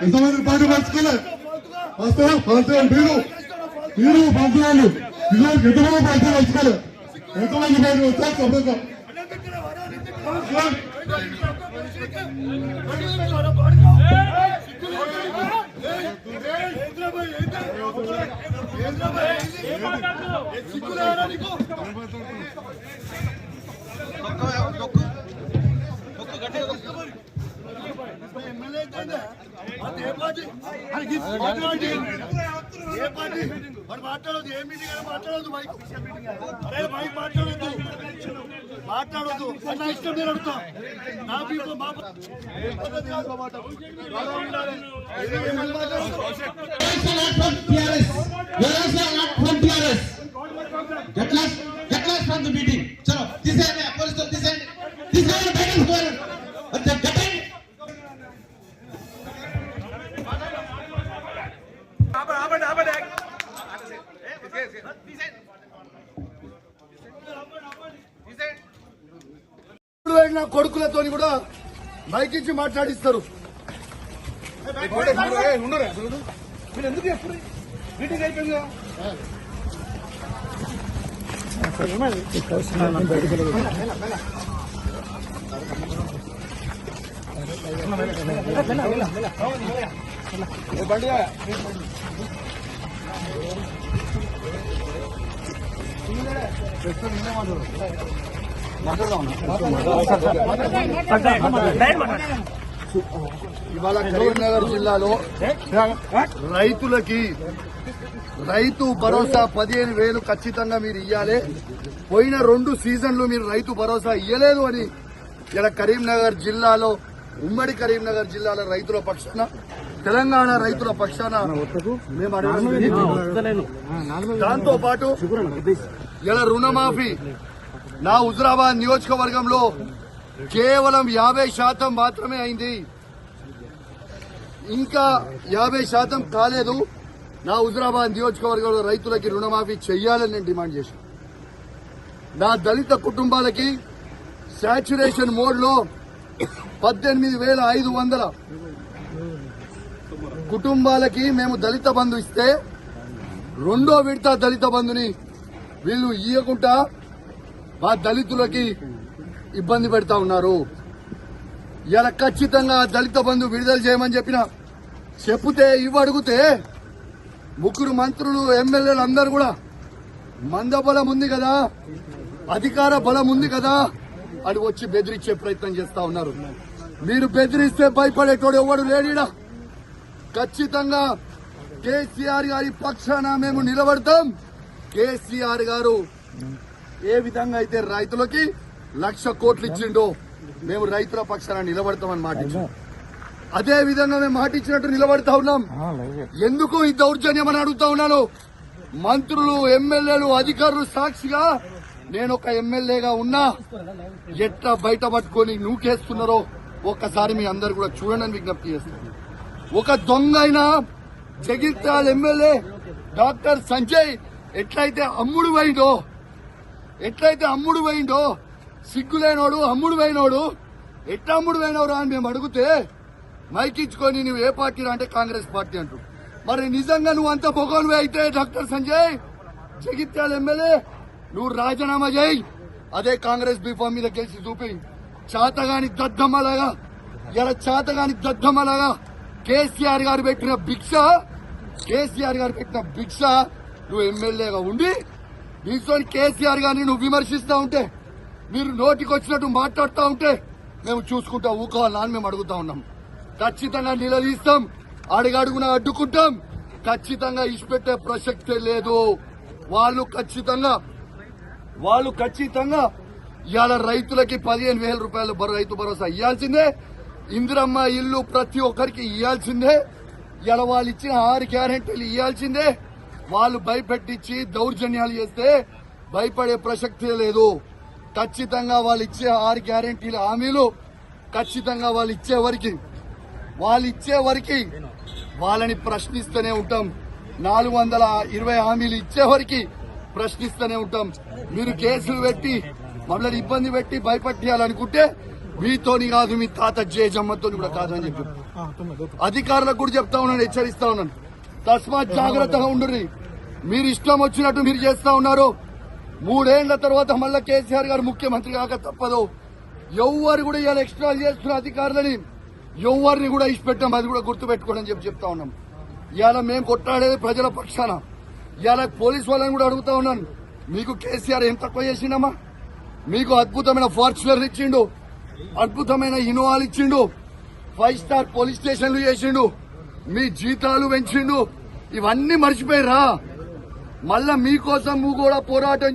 ఎంతమంది పార్టీ పంచుకోలేదు మీరు పంచుకోవాలి ఎంతమంది పార్టీ పంచుకోలేదు ఎంతమంది పార్టీ వచ్చారు చెప్పండి మాట్లాడదు ఏ మీటింగ్ అయినా మాట్లాడదు మైక్ మాట్లాడద్దు నా ఇష్టం నేను అడుగుతా నా పీపుల్ మా కొడుకులతో కూడా మైక్ ఇచ్చి మాట్లాడిస్తారు. ఎందుకు ఎప్పుడు మీటింగ్ అయిపోయిందా ఇవాళ కరీంనగర్ జిల్లాలో రైతులకి రైతు భరోసా 15,000 ఖచ్చితంగా మీరు ఇయ్యాలి. పోయిన 2 సీజన్లు మీరు రైతు భరోసా ఇయ్యలేదు అని ఇలా కరీంనగర్ జిల్లాలో ఉమ్మడి కరీంనగర్ జిల్లాలో రైతుల పక్షాన తెలంగాణ రైతుల పక్షాన దాంతో పాటు ఇలా రుణమాఫీ నా హుజురాబాద్ నియోజకవర్గంలో కేవలం 50% మాత్రమే అయింది. ఇంకా 50% కాలేదు. నా హుజురాబాద్ నియోజకవర్గంలో రైతులకి రుణమాఫీ చెయ్యాలని నేను డిమాండ్ చేశాను. నా దళిత కుటుంబాలకి శాచ్యురేషన్ మోడ్ లో 18,500 కుటుంబాలకి మేము దళిత బంధు ఇస్తే 2వ విడత దళిత బంధుని వీళ్ళు ఇయ్యకుండా మా దళితులకి ఇబ్బంది పెడతా ఉన్నారు. ఇలా ఖచ్చితంగా దళిత బంధు విడుదల చేయమని చెప్తే ఇవ్వడుగుతే 3 మంత్రులు ఎమ్మెల్యేలు అందరూ కూడా మందబలం ఉంది కదా, అధికార బలం ఉంది కదా అని వచ్చి బెదిరించే ప్రయత్నం చేస్తా ఉన్నారు. మీరు బెదిరిస్తే భయపడేటోడు ఎవడు లేడీడా. ఖచ్చితంగా కేసీఆర్ గారి పక్షాన మేము నిలబడతాం. కేసీఆర్ గారు ఏ విధంగా అయితే రైతులకి 1,00,000 కోట్లు ఇచ్చిండో మేము రైతుల పక్షాన నిలబడతామని మాటించాం. అదే విధంగా మేము మాటిచ్చినట్టు నిలబడతా ఉన్నాం. ఎందుకు ఈ దౌర్జన్యం అని అడుగుతా ఉన్నాను. మంత్రులు ఎమ్మెల్యేలు అధికారులు సాక్షిగా నేను ఒక ఎమ్మెల్యేగా ఉన్నా ఎట్లా బయట పట్టుకొని నూకేస్తున్నారో ఒక్కసారి మీ అందరు కూడా చూడండి విజ్ఞప్తి చేస్తున్నాను. ఒక దొంగ అయినా జగిత్యాల ఎమ్మెల్యే డాక్టర్ సంజయ్ ఎట్లయితే అమ్ముడు పోయిండో సిగ్గులేనోడు అమ్ముడు పోయినోడు ఎట్లా అమ్ముడు పోయినవరా అని మేము అడిగితే మైక్ ఇచ్చుకొని నువ్వు ఏ పార్టీ అంటే కాంగ్రెస్ పార్టీ అంటూ. మరి నిజంగా నువ్వు అంత పొగోనువే అయితే డాక్టర్ సంజయ్ జగిత్యాల ఎమ్మెల్యే నువ్వు రాజీనామా చేయి. అదే కాంగ్రెస్ బీఫామ్ మీద గెలిచి చూపి చాతగాని దద్దమ్మలాగా కేసీఆర్ గారు పెట్టిన భిక్ష నువ్వు ఎమ్మెల్యేగా ఉండి దీంతో కేసీఆర్ గారిని నువ్వు విమర్శిస్తా ఉంటే, మీరు నోటికి వచ్చినట్టు మాట్లాడుతూ ఉంటే మేము చూసుకుంటా ఊకోవాలని మేము అడుగుతా ఉన్నాం. ఖచ్చితంగా నిలదీస్తాం, అడుగడుగున అడ్డుకుంటాం. ఖచ్చితంగా ఇచ్చిపెట్టే ప్రసక్తే లేదు. వాళ్ళు ఖచ్చితంగా ఇవాళ రైతులకి 15,000 రూపాయలు రైతు భరోసా ఇవ్వాల్సిందే. ఇందిరమ్మ ఇల్లు ప్రతి ఒక్కరికి ఇవ్వాల్సిందే. ఇలా వాళ్ళు ఇచ్చిన 6 గ్యారెంటీలు ఇవ్వాల్సిందే. వాళ్ళు భయపెట్టించి దౌర్జన్యాలు చేస్తే భయపడే ప్రసక్తే లేదు. ఖచ్చితంగా వాళ్ళు ఇచ్చే 6 గ్యారెంటీల హామీలు ఖచ్చితంగా వాళ్ళు ఇచ్చే వరకు వాళ్ళని ప్రశ్నిస్తూనే ఉంటాం. 420 హామీలు ఇచ్చే వరకు ప్రశ్నిస్తూనే ఉంటాం. మీరు కేసులు పెట్టి మమ్మల్ని ఇబ్బంది పెట్టి భయపెట్టాలనుకుంటే మీతోని కాదు, మీ తాత జేజమ్మతో కూడా కాదని చెప్పి అధికారులకు కూడా చెప్తా ఉన్నాను, హెచ్చరిస్తా ఉన్నాను. తస్మాత్ జాగ్రత్తగా ఉండుర్రి. మీరు ఇష్టం వచ్చినట్టు మీరు చేస్తా ఉన్నారు. 3 ఏళ్ల తర్వాత మళ్ళా కేసీఆర్ గారు ముఖ్యమంత్రి కాక తప్పదు. ఎవ్వరు కూడా ఇలా ఎక్స్ట్రా చేస్తున్న అధికారులని ఎవరిని కూడా ఇచ్చిపెట్టాం. అది కూడా గుర్తుపెట్టుకోండి అని చెప్తా ఉన్నాం. ఇవాళ మేము కొట్లాడేది ప్రజల పక్షాన. ఇవాళ పోలీసు వాళ్ళని కూడా అడుగుతా ఉన్నాను, మీకు కేసీఆర్ ఏం తక్కువ చేసిండమ్మా? మీకు అద్భుతమైన ఫార్చునర్ ఇచ్చిండు, అద్భుతమైన ఇన్నోవాలు ఇచ్చిండు, 5 స్టార్ పోలీస్ స్టేషన్లు చేసిండు, మీ జీతాలు పెంచిండు. ఇవన్నీ మర్చిపోయిరా? మళ్ళా మీకోసం కూడా పోరాటం